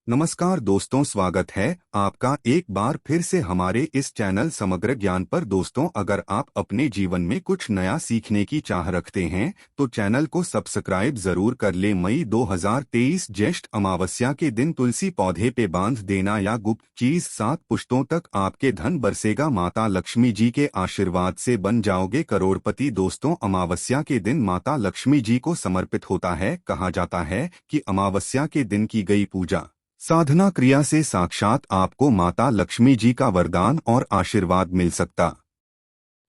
नमस्कार दोस्तों, स्वागत है आपका एक बार फिर से हमारे इस चैनल समग्र ज्ञान पर। दोस्तों, अगर आप अपने जीवन में कुछ नया सीखने की चाह रखते हैं तो चैनल को सब्सक्राइब जरूर कर ले। मई 2023 ज्येष्ठ अमावस्या के दिन तुलसी पौधे पे बांध देना या गुप्त चीज 7 पुश्तों तक आपके धन बरसेगा। माता लक्ष्मी जी के आशीर्वाद से बन जाओगे करोड़पति। दोस्तों, अमावस्या के दिन माता लक्ष्मी जी को समर्पित होता है। कहा जाता है कि अमावस्या के दिन की गई पूजा साधना क्रिया से साक्षात आपको माता लक्ष्मी जी का वरदान और आशीर्वाद मिल सकता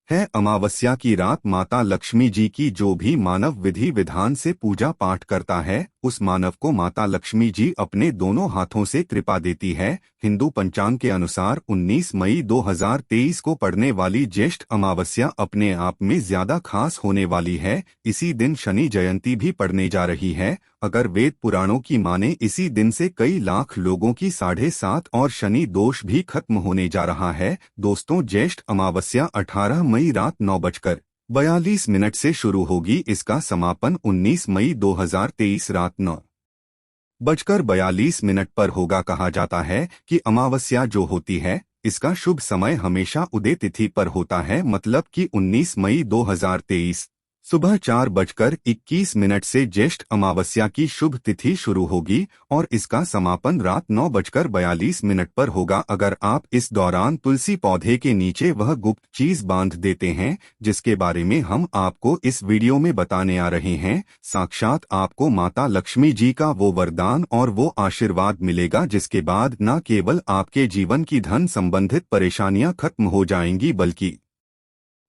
है। अमावस्या की रात माता लक्ष्मी जी की जो भी मानव विधि विधान से पूजा पाठ करता है उस मानव को माता लक्ष्मी जी अपने दोनों हाथों से कृपा देती है। हिंदू पंचांग के अनुसार 19 मई 2023 को पड़ने वाली ज्येष्ठ अमावस्या अपने आप में ज्यादा खास होने वाली है। इसी दिन शनि जयंती भी पड़ने जा रही है। अगर वेद पुराणों की माने इसी दिन से कई लाख लोगों की 7.5 और शनि दोष भी खत्म होने जा रहा है। दोस्तों, ज्येष्ठ अमावस्या 18 मई रात 9:42 से शुरू होगी। इसका समापन 19 मई 2023 रात 9:42 पर होगा। कहा जाता है कि अमावस्या जो होती है इसका शुभ समय हमेशा उदय तिथि पर होता है, मतलब कि 19 मई 2023 सुबह 4:21 से ज्येष्ठ अमावस्या की शुभ तिथि शुरू होगी और इसका समापन रात 9:42 पर होगा। अगर आप इस दौरान तुलसी पौधे के नीचे वह गुप्त चीज बांध देते हैं जिसके बारे में हम आपको इस वीडियो में बताने आ रहे हैं, साक्षात आपको माता लक्ष्मी जी का वो वरदान और वो आशीर्वाद मिलेगा जिसके बाद न केवल आपके जीवन की धन संबंधित परेशानियां खत्म हो जाएंगी बल्कि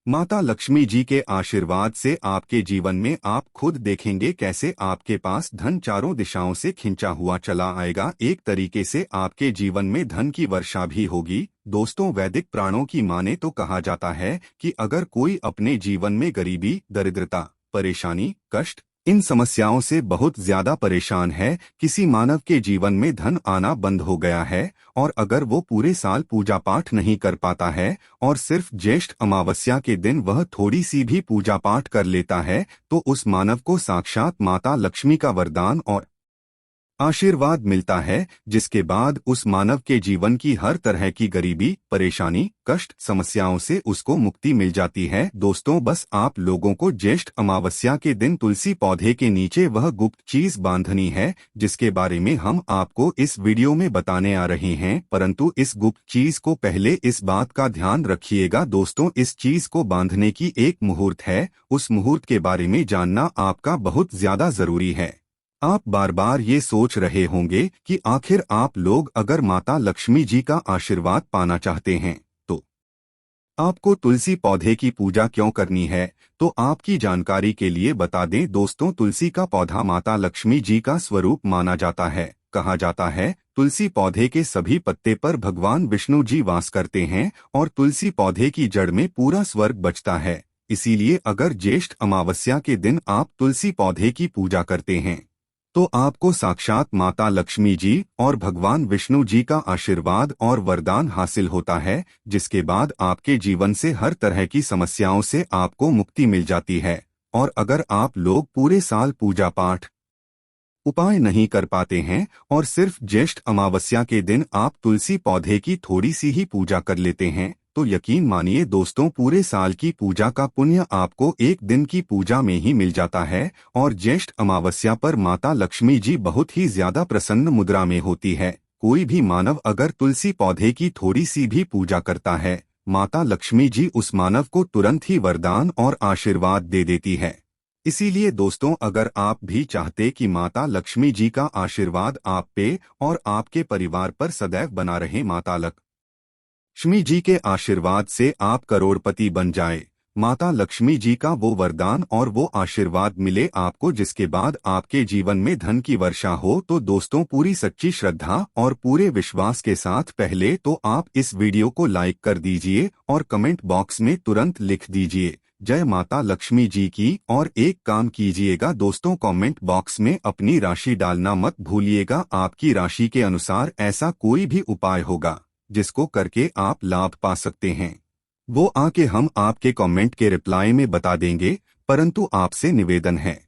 माता लक्ष्मी जी के आशीर्वाद से आपके जीवन में आप खुद देखेंगे कैसे आपके पास धन चारों दिशाओं से खिंचा हुआ चला आएगा। एक तरीके से आपके जीवन में धन की वर्षा भी होगी। दोस्तों, वैदिक प्राणों की माने तो कहा जाता है कि अगर कोई अपने जीवन में गरीबी, दरिद्रता, परेशानी, कष्ट, इन समस्याओं से बहुत ज्यादा परेशान है, किसी मानव के जीवन में धन आना बंद हो गया है और अगर वो पूरे साल पूजा पाठ नहीं कर पाता है और सिर्फ ज्येष्ठ अमावस्या के दिन वह थोड़ी सी भी पूजा पाठ कर लेता है तो उस मानव को साक्षात माता लक्ष्मी का वरदान और आशीर्वाद मिलता है जिसके बाद उस मानव के जीवन की हर तरह की गरीबी, परेशानी, कष्ट, समस्याओं से उसको मुक्ति मिल जाती है। दोस्तों, बस आप लोगों को ज्येष्ठ अमावस्या के दिन तुलसी पौधे के नीचे वह गुप्त चीज बांधनी है जिसके बारे में हम आपको इस वीडियो में बताने आ रहे हैं। परंतु इस गुप्त चीज को पहले इस बात का ध्यान रखिएगा। दोस्तों, इस चीज को बांधने की एक मुहूर्त है, उस मुहूर्त के बारे में जानना आपका बहुत ज्यादा जरूरी है। आप बार बार ये सोच रहे होंगे कि आखिर आप लोग अगर माता लक्ष्मी जी का आशीर्वाद पाना चाहते हैं तो आपको तुलसी पौधे की पूजा क्यों करनी है। तो आपकी जानकारी के लिए बता दें दोस्तों, तुलसी का पौधा माता लक्ष्मी जी का स्वरूप माना जाता है। कहा जाता है तुलसी पौधे के सभी पत्ते पर भगवान विष्णु जी वास करते हैं और तुलसी पौधे की जड़ में पूरा स्वर्ग बचता है। इसीलिए अगर ज्येष्ठ अमावस्या के दिन आप तुलसी पौधे की पूजा करते हैं तो आपको साक्षात माता लक्ष्मी जी और भगवान विष्णु जी का आशीर्वाद और वरदान हासिल होता है जिसके बाद आपके जीवन से हर तरह की समस्याओं से आपको मुक्ति मिल जाती है। और अगर आप लोग पूरे साल पूजा पाठ उपाय नहीं कर पाते हैं और सिर्फ ज्येष्ठ अमावस्या के दिन आप तुलसी पौधे की थोड़ी सी ही पूजा कर लेते हैं तो यकीन मानिए दोस्तों, पूरे साल की पूजा का पुण्य आपको एक दिन की पूजा में ही मिल जाता है। और ज्येष्ठ अमावस्या पर माता लक्ष्मी जी बहुत ही ज्यादा प्रसन्न मुद्रा में होती है। कोई भी मानव अगर तुलसी पौधे की थोड़ी सी भी पूजा करता है, माता लक्ष्मी जी उस मानव को तुरंत ही वरदान और आशीर्वाद दे देती है। इसीलिए दोस्तों, अगर आप भी चाहते कि माता लक्ष्मी जी का आशीर्वाद आप पे और आपके परिवार पर सदैव बना रहे, माता लक्ष्मी जी के आशीर्वाद से आप करोड़पति बन जाए, माता लक्ष्मी जी का वो वरदान और वो आशीर्वाद मिले आपको जिसके बाद आपके जीवन में धन की वर्षा हो, तो दोस्तों पूरी सच्ची श्रद्धा और पूरे विश्वास के साथ पहले तो आप इस वीडियो को लाइक कर दीजिए और कमेंट बॉक्स में तुरंत लिख दीजिए जय माता लक्ष्मी जी की। और एक काम कीजिएगा दोस्तों, कमेंट बॉक्स में अपनी राशि डालना मत भूलिएगा। आपकी राशि के अनुसार ऐसा कोई भी उपाय होगा जिसको करके आप लाभ पा सकते हैं, वो आके हम आपके कमेंट के रिप्लाई में बता देंगे। परंतु आपसे निवेदन है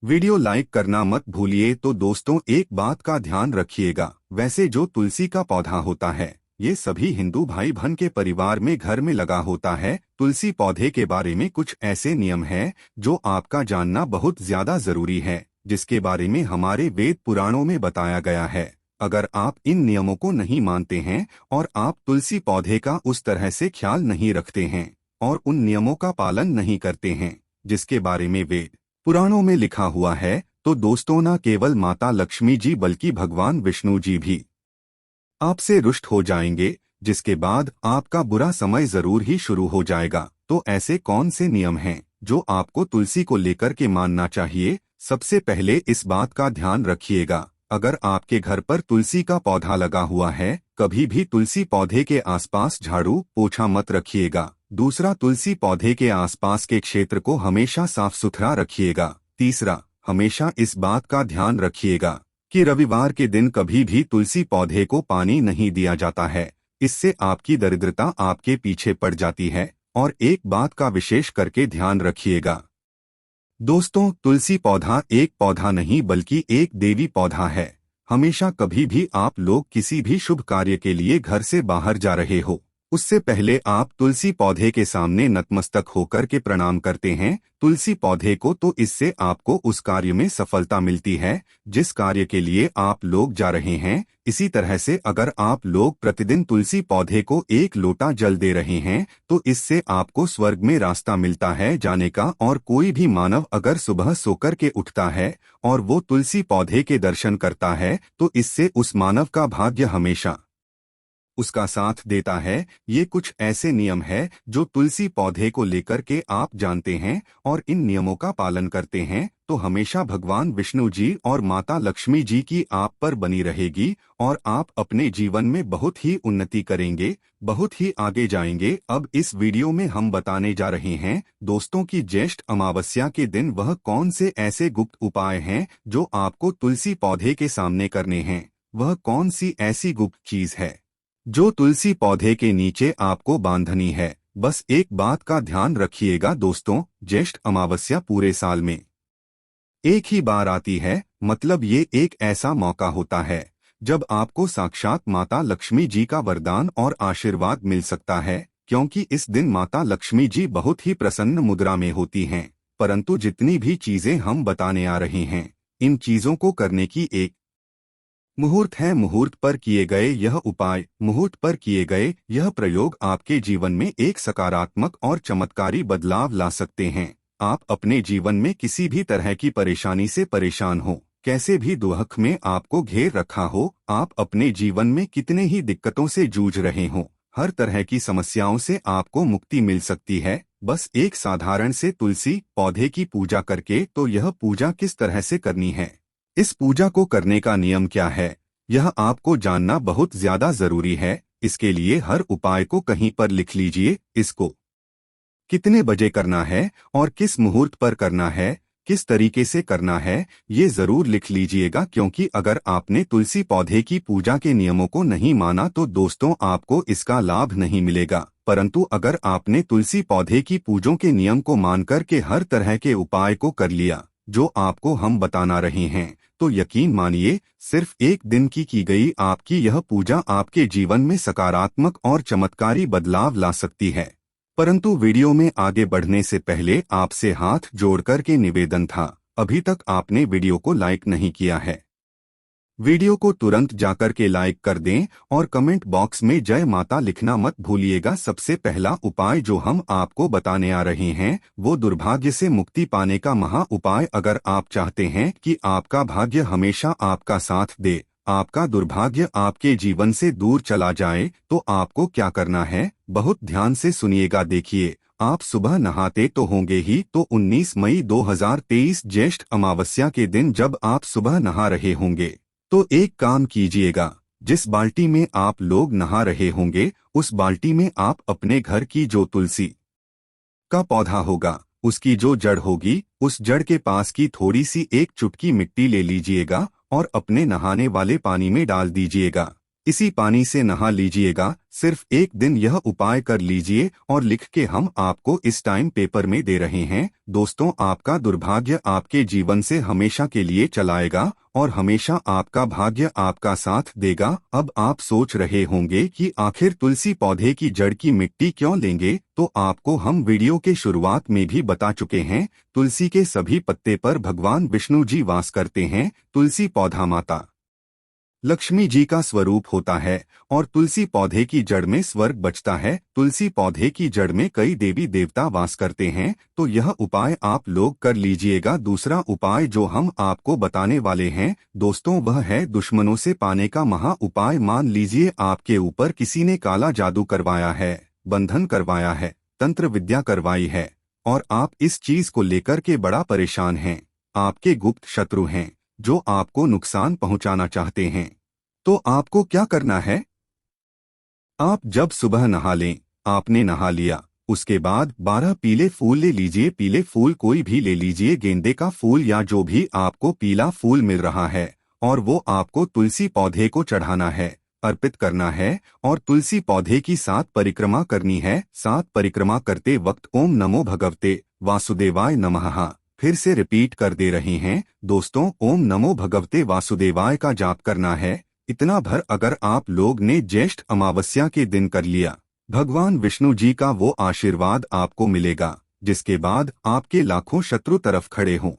वीडियो लाइक करना मत भूलिए। तो दोस्तों, एक बात का ध्यान रखिएगा, वैसे जो तुलसी का पौधा होता है ये सभी हिंदू भाई बहन के परिवार में घर में लगा होता है। तुलसी पौधे के बारे में कुछ ऐसे नियम हैं जो आपका जानना बहुत ज्यादा जरूरी है, जिसके बारे में हमारे वेद पुराणों में बताया गया है। अगर आप इन नियमों को नहीं मानते हैं और आप तुलसी पौधे का उस तरह से ख्याल नहीं रखते हैं और उन नियमों का पालन नहीं करते हैं जिसके बारे में वेद पुराणों में लिखा हुआ है, तो दोस्तों न केवल माता लक्ष्मी जी बल्कि भगवान विष्णु जी भी आपसे रुष्ट हो जाएंगे, जिसके बाद आपका बुरा समय जरूर ही शुरू हो जाएगा। तो ऐसे कौन से नियम हैं जो आपको तुलसी को लेकर के मानना चाहिए? सबसे पहले इस बात का ध्यान रखिएगा, अगर आपके घर पर तुलसी का पौधा लगा हुआ है, कभी भी तुलसी पौधे के आसपास झाड़ू पोछा मत रखिएगा। दूसरा, तुलसी पौधे के आसपास के क्षेत्र को हमेशा साफ सुथरा रखिएगा। तीसरा, हमेशा इस बात का ध्यान रखिएगा कि रविवार के दिन कभी भी तुलसी पौधे को पानी नहीं दिया जाता है, इससे आपकी दरिद्रता आपके पीछे पड़ जाती है। और एक बात का विशेष करके ध्यान रखिएगा दोस्तों, तुलसी पौधा एक पौधा नहीं बल्कि एक देवी पौधा है। हमेशा कभी भी आप लोग किसी भी शुभ कार्य के लिए घर से बाहर जा रहे हो, उससे पहले आप तुलसी पौधे के सामने नतमस्तक होकर के प्रणाम करते हैं तुलसी पौधे को, तो इससे आपको उस कार्य में सफलता मिलती है जिस कार्य के लिए आप लोग जा रहे हैं। इसी तरह से अगर आप लोग प्रतिदिन तुलसी पौधे को एक लोटा जल दे रहे हैं तो इससे आपको स्वर्ग में रास्ता मिलता है जाने का। और कोई भी मानव अगर सुबह सोकर के उठता है और वो तुलसी पौधे के दर्शन करता है तो इससे उस मानव का भाग्य हमेशा उसका साथ देता है। ये कुछ ऐसे नियम है जो तुलसी पौधे को लेकर के आप जानते हैं और इन नियमों का पालन करते हैं तो हमेशा भगवान विष्णु जी और माता लक्ष्मी जी की आप पर बनी रहेगी और आप अपने जीवन में बहुत ही उन्नति करेंगे, बहुत ही आगे जाएंगे। अब इस वीडियो में हम बताने जा रहे हैं दोस्तों की ज्येष्ठ अमावस्या के दिन वह कौन से ऐसे गुप्त उपाय हैं जो आपको तुलसी पौधे के सामने करने हैं। वह कौन सी ऐसी गुप्त चीज है जो तुलसी पौधे के नीचे आपको बांधनी है। बस एक बात का ध्यान रखिएगा दोस्तों, ज्येष्ठ अमावस्या पूरे साल में एक ही बार आती है, मतलब ये एक ऐसा मौका होता है जब आपको साक्षात माता लक्ष्मी जी का वरदान और आशीर्वाद मिल सकता है, क्योंकि इस दिन माता लक्ष्मी जी बहुत ही प्रसन्न मुद्रा में होती हैं। परंतु जितनी भी चीजें हम बताने आ रहे हैं, इन चीजों को करने की एक मुहूर्त है। मुहूर्त पर किए गए यह उपाय, मुहूर्त पर किए गए यह प्रयोग आपके जीवन में एक सकारात्मक और चमत्कारी बदलाव ला सकते हैं। आप अपने जीवन में किसी भी तरह की परेशानी से परेशान हो, कैसे भी दुख में आपको घेर रखा हो, आप अपने जीवन में कितने ही दिक्कतों से जूझ रहे हो, हर तरह की समस्याओं से आपको मुक्ति मिल सकती है बस एक साधारण से तुलसी पौधे की पूजा करके। तो यह पूजा किस तरह से करनी है, इस पूजा को करने का नियम क्या है, यह आपको जानना बहुत ज्यादा जरूरी है। इसके लिए हर उपाय को कहीं पर लिख लीजिए, इसको कितने बजे करना है और किस मुहूर्त पर करना है, किस तरीके से करना है, ये जरूर लिख लीजिएगा। क्योंकि अगर आपने तुलसी पौधे की पूजा के नियमों को नहीं माना तो दोस्तों आपको इसका लाभ नहीं मिलेगा। परंतु अगर आपने तुलसी पौधे की पूजों के नियम को मानकर के हर तरह के उपाय को कर लिया जो आपको हम बताना रहे हैं, तो यकीन मानिए सिर्फ एक दिन की गई आपकी यह पूजा आपके जीवन में सकारात्मक और चमत्कारी बदलाव ला सकती है। परंतु वीडियो में आगे बढ़ने से पहले आपसे हाथ जोड़कर के निवेदन था, अभी तक आपने वीडियो को लाइक नहीं किया है, वीडियो को तुरंत जाकर के लाइक कर दें और कमेंट बॉक्स में जय माता लिखना मत भूलिएगा। सबसे पहला उपाय जो हम आपको बताने आ रहे हैं वो दुर्भाग्य से मुक्ति पाने का महा उपाय। अगर आप चाहते हैं कि आपका भाग्य हमेशा आपका साथ दे, आपका दुर्भाग्य आपके जीवन से दूर चला जाए, तो आपको क्या करना है बहुत ध्यान से सुनिएगा। देखिए, आप सुबह नहाते तो होंगे ही, तो 19 मई 2023 ज्येष्ठ अमावस्या के दिन जब आप सुबह नहा रहे होंगे तो एक काम कीजिएगा, जिस बाल्टी में आप लोग नहा रहे होंगे उस बाल्टी में आप अपने घर की जो तुलसी का पौधा होगा उसकी जो जड़ होगी उस जड़ के पास की थोड़ी सी एक चुटकी मिट्टी ले लीजिएगा और अपने नहाने वाले पानी में डाल दीजिएगा। इसी पानी से नहा लीजिएगा। सिर्फ एक दिन यह उपाय कर लीजिए और लिख के हम आपको इस टाइम पेपर में दे रहे हैं। दोस्तों, आपका दुर्भाग्य आपके जीवन से हमेशा के लिए चलाएगा और हमेशा आपका भाग्य आपका साथ देगा। अब आप सोच रहे होंगे कि आखिर तुलसी पौधे की जड़ की मिट्टी क्यों लेंगे, तो आपको हम वीडियो के शुरुआत में भी बता चुके हैं। तुलसी के सभी पत्ते पर भगवान विष्णु जी वास करते हैं। तुलसी पौधा माता लक्ष्मी जी का स्वरूप होता है और तुलसी पौधे की जड़ में स्वर्ग बचता है। तुलसी पौधे की जड़ में कई देवी देवता वास करते हैं, तो यह उपाय आप लोग कर लीजिएगा। दूसरा उपाय जो हम आपको बताने वाले हैं दोस्तों, वह है दुश्मनों से पाने का महा उपाय। मान लीजिए आपके ऊपर किसी ने काला जादू करवाया है, बंधन करवाया है, तंत्र विद्या करवाई है और आप इस चीज को लेकर के बड़ा परेशान हैं। आपके गुप्त शत्रु हैं जो आपको नुकसान पहुंचाना चाहते हैं। तो आपको क्या करना है? आप जब सुबह नहा लें, आपने नहा लिया, उसके बाद 12 पीले फूल ले लीजिए। पीले फूल कोई भी ले लीजिए, गेंदे का फूल या जो भी आपको पीला फूल मिल रहा है, और वो आपको तुलसी पौधे को चढ़ाना है, अर्पित करना है और तुलसी पौधे की 7 परिक्रमा करनी है। 7 परिक्रमा करते वक्त ओम नमो भगवते वासुदेवाय नमः फिर से रिपीट कर दे रहे हैं। दोस्तों, ओम नमो भगवते वासुदेवाय का जाप करना है। इतना भर अगर आप लोग ने ज्येष्ठ अमावस्या के दिन कर लिया, भगवान विष्णु जी का वो आशीर्वाद आपको मिलेगा, जिसके बाद आपके लाखों शत्रु तरफ खड़े हों,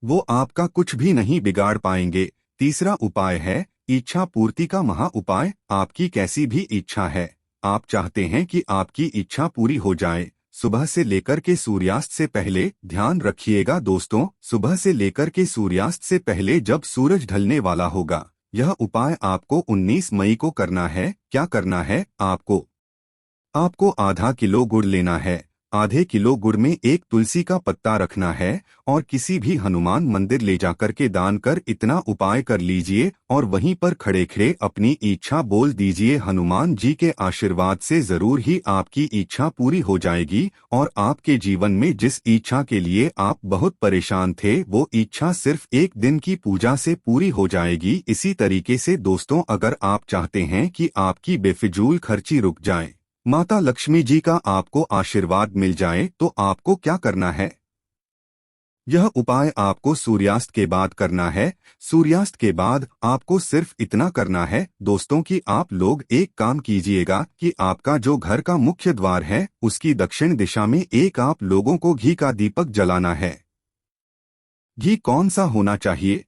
वो आपका कुछ भी नहीं बिगाड़ पाएंगे। तीसरा उपाय है इच्छा पूर्ति का महा उपाय। आपकी कैसी भी इच्छा है, आप चाहते हैं कि आपकी इच्छा पूरी हो जाए, सुबह से लेकर के सूर्यास्त से पहले, ध्यान रखिएगा दोस्तों, सुबह से लेकर के सूर्यास्त से पहले जब सूरज ढलने वाला होगा, यह उपाय आपको 19 मई को करना है। क्या करना है? आपको आधा किलो गुड़ लेना है। आधे किलो गुड़ में एक तुलसी का पत्ता रखना है और किसी भी हनुमान मंदिर ले जाकर के दान कर इतना उपाय कर लीजिए और वहीं पर खड़े खड़े अपनी इच्छा बोल दीजिए। हनुमान जी के आशीर्वाद से जरूर ही आपकी इच्छा पूरी हो जाएगी और आपके जीवन में जिस इच्छा के लिए आप बहुत परेशान थे, वो इच्छा सिर्फ एक दिन की पूजा से पूरी हो जाएगी। इसी तरीके से दोस्तों, अगर आप चाहते हैं कि आपकी बेफिजूल खर्ची रुक जाए, माता लक्ष्मी जी का आपको आशीर्वाद मिल जाए, तो आपको क्या करना है? यह उपाय आपको सूर्यास्त के बाद करना है। सूर्यास्त के बाद आपको सिर्फ इतना करना है दोस्तों कि आप लोग एक काम कीजिएगा कि आपका जो घर का मुख्य द्वार है, उसकी दक्षिण दिशा में एक आप लोगों को घी का दीपक जलाना है। घी कौन सा होना चाहिए?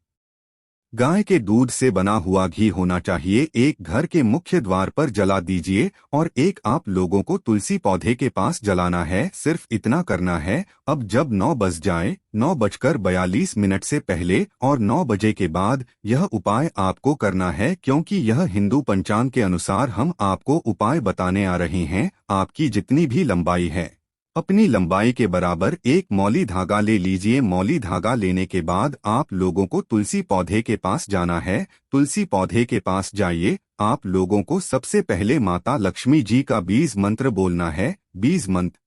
गाय के दूध से बना हुआ घी होना चाहिए। एक घर के मुख्य द्वार पर जला दीजिए और एक आप लोगों को तुलसी पौधे के पास जलाना है। सिर्फ इतना करना है। अब जब 9 बज जाए, 9:42 से पहले और 9 बजे के बाद यह उपाय आपको करना है, क्योंकि यह हिंदू पंचांग के अनुसार हम आपको उपाय बताने आ रहे हैं। आपकी जितनी भी लंबाई है, अपनी लंबाई के बराबर एक मौली धागा ले लीजिए। मौली धागा लेने के बाद आप लोगों को तुलसी पौधे के पास जाना है। तुलसी पौधे के पास जाइए। आप लोगों को सबसे पहले माता लक्ष्मी जी का बीज मंत्र बोलना है। बीज मंत्र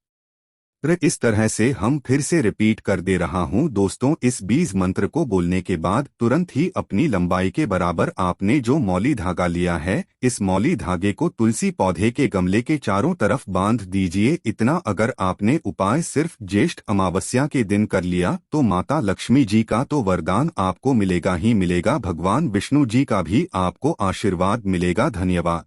इस तरह से हम फिर से रिपीट कर दे रहा हूं दोस्तों। इस बीज मंत्र को बोलने के बाद तुरंत ही अपनी लंबाई के बराबर आपने जो मौली धागा लिया है, इस मौली धागे को तुलसी पौधे के गमले के चारों तरफ बांध दीजिए। इतना अगर आपने उपाय सिर्फ ज्येष्ठ अमावस्या के दिन कर लिया, तो माता लक्ष्मी जी का तो वरदान आपको मिलेगा ही मिलेगा, भगवान विष्णु जी का भी आपको आशीर्वाद मिलेगा। धन्यवाद।